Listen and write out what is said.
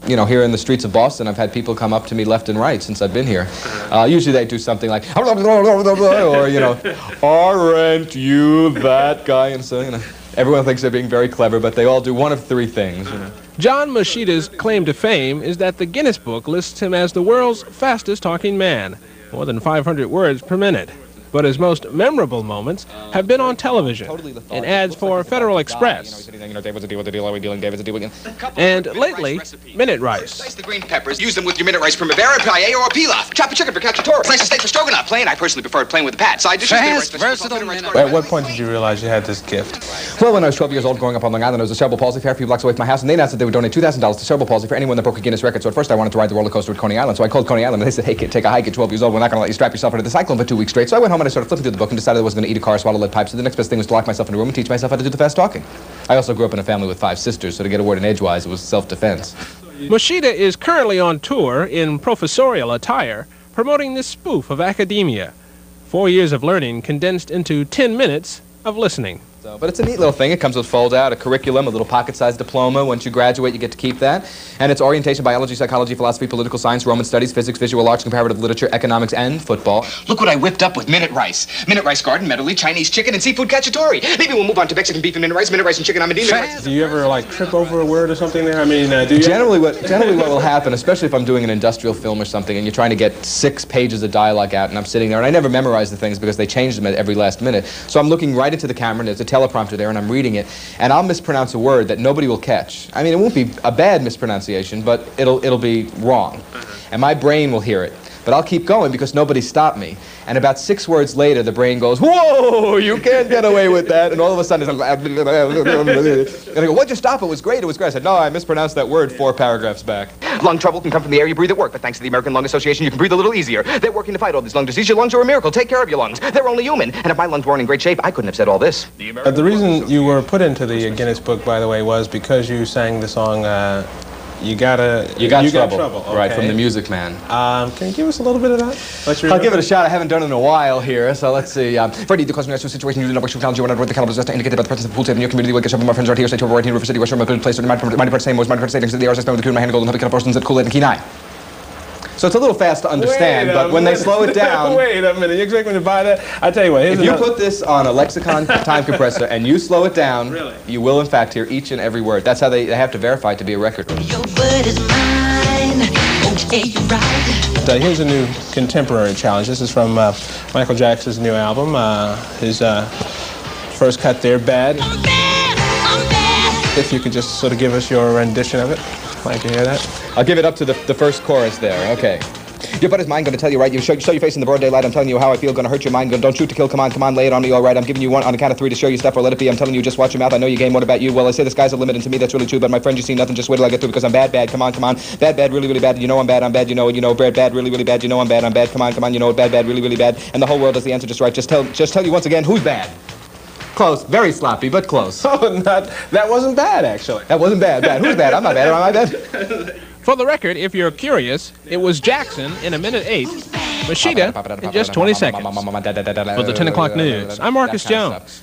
you know, here in the streets of Boston, I've had people come up to me left and right since I've been here. Usually they do something like, or, you know, aren't you that guy? And so, you know, everyone thinks they're being very clever, but they all do one of three things. You know. John Mashida's claim to fame is that the Guinness Book lists him as the world's fastest talking man, more than 500 words per minute. But his most memorable moments have been on television, in ads for Federal Express, and lately, Minute Rice. Slice the green peppers, use them with your Minute Rice primavera, paella, or pilaf. Chop a chicken for cacciatore. Slice a steak for stroganoff. Plain, I personally prefer it plain with the pat. Side dishes, Fast, versatile. At what point did you realize you had this gift? Well, when I was 12 years old, growing up on Long Island, there was a cerebral palsy fair a few blocks away from my house, and they announced that they would donate $2,000 to cerebral palsy for anyone that broke a Guinness record. So at first I wanted to ride the roller coaster at Coney Island, so I called Coney Island, and they said, hey kid, take a hike at 12 years old. We're not going to let you strap yourself into the cyclone for 2 weeks straight. So I went home and I started flipping through the book and decided I was going to eat a car, swallow lead pipes. So the next best thing was to lock myself in a room and teach myself how to do the fast talking. I also grew up in a family with 5 sisters, so to get a word in edgewise, it was self-defense. Mashida is currently on tour in professorial attire, promoting this spoof of academia. 4 years of learning condensed into 10 minutes of listening. But it's a neat little thing. It comes with fold-out, a curriculum, a little pocket-sized diploma. Once you graduate, you get to keep that. And it's orientation, biology, psychology, philosophy, political science, Roman studies, physics, visual arts, comparative literature, economics, and football. Look what I whipped up with Minute Rice. Minute Rice garden, medley, Chinese chicken, and seafood cacciatore. Maybe we'll move on to Mexican beef and Minute Rice and chicken amadina. Do you ever, like, trip over a word or something there? I mean, do you... Generally what will happen, especially if I'm doing an industrial film or something, and you're trying to get 6 pages of dialogue out, and I'm sitting there, and I never memorize the things because they change them at every last minute. So I'm looking right into the camera, and there's a teleprompter there, and I'm reading it, and I'll mispronounce a word that nobody will catch. I mean, it won't be a bad mispronunciation, but it'll be wrong. And my brain will hear it. But I'll keep going because nobody stopped me. And about 6 words later, the brain goes, whoa, you can't get away with that. And all of a sudden, it's like, and I go, what'd you stop? It was great, it was great. I said, no, I mispronounced that word 4 paragraphs back. Lung trouble can come from the air you breathe at work, but thanks to the American Lung Association, you can breathe a little easier. They're working to fight all these lung disease. Your lungs are a miracle. Take care of your lungs. They're only human. And if my lungs weren't in great shape, I couldn't have said all this. The reason you were put into the Guinness Book, by the way, was because you sang the song, You Got Trouble. Okay. Right, from The Music Man. Can you give us a little bit of that? I'll give it a shot. I haven't done it in a while here, so let's see. Freddie, the question situation, you know what challenge you want to the caliber just indicated by the presence of the pool table in your community. Will get some of my friends right here, say to right here, River City, West River, good place, mind part same, was mind part same, the hours I spent with the crew in my hand, golden, couple persons at Kool-Aid and Kenai. So it's a little fast to understand, but when they slow it down... Wait a minute, you expect me to buy that? I tell you what, if you put this on a lexicon time compressor and you slow it down, you will in fact hear each and every word. That's how they have to verify it to be a record. Your word is mine. Okay, you're right. Here's a new contemporary challenge. This is from Michael Jackson's new album. His first cut there, Bad. I'm bad. If you could just sort of give us your rendition of it. I'd like to hear that. I'll give it up to the first chorus there. Okay. Your butt is mine, gonna tell you right. You show your face in the broad daylight. I'm telling you how I feel. Gonna hurt your mind. Don't shoot to kill. Come on, lay it on me. All right. I'm giving you one on the count of 3 to show you stuff or let it be. I'm telling you, just watch your mouth. I know you game. What about you? Well, I say the sky's the limit, and to me that's really true. But my friend, you see nothing. Just wait till I get through because I'm bad. Come on. Bad, really bad. You know I'm bad. You know, bad, really bad. You know I'm bad. Come on. You know bad, really bad. And the whole world does the answer just right. Just tell you once again who's bad. Close. Very sloppy, but close. Oh, that wasn't bad, actually. That wasn't bad. Who's bad? I'm not bad. Am I bad? For the record, if you're curious, it was Jackson in 1:08, Mashida in just 20 seconds. For the 10 o'clock news, I'm Marcus Jones.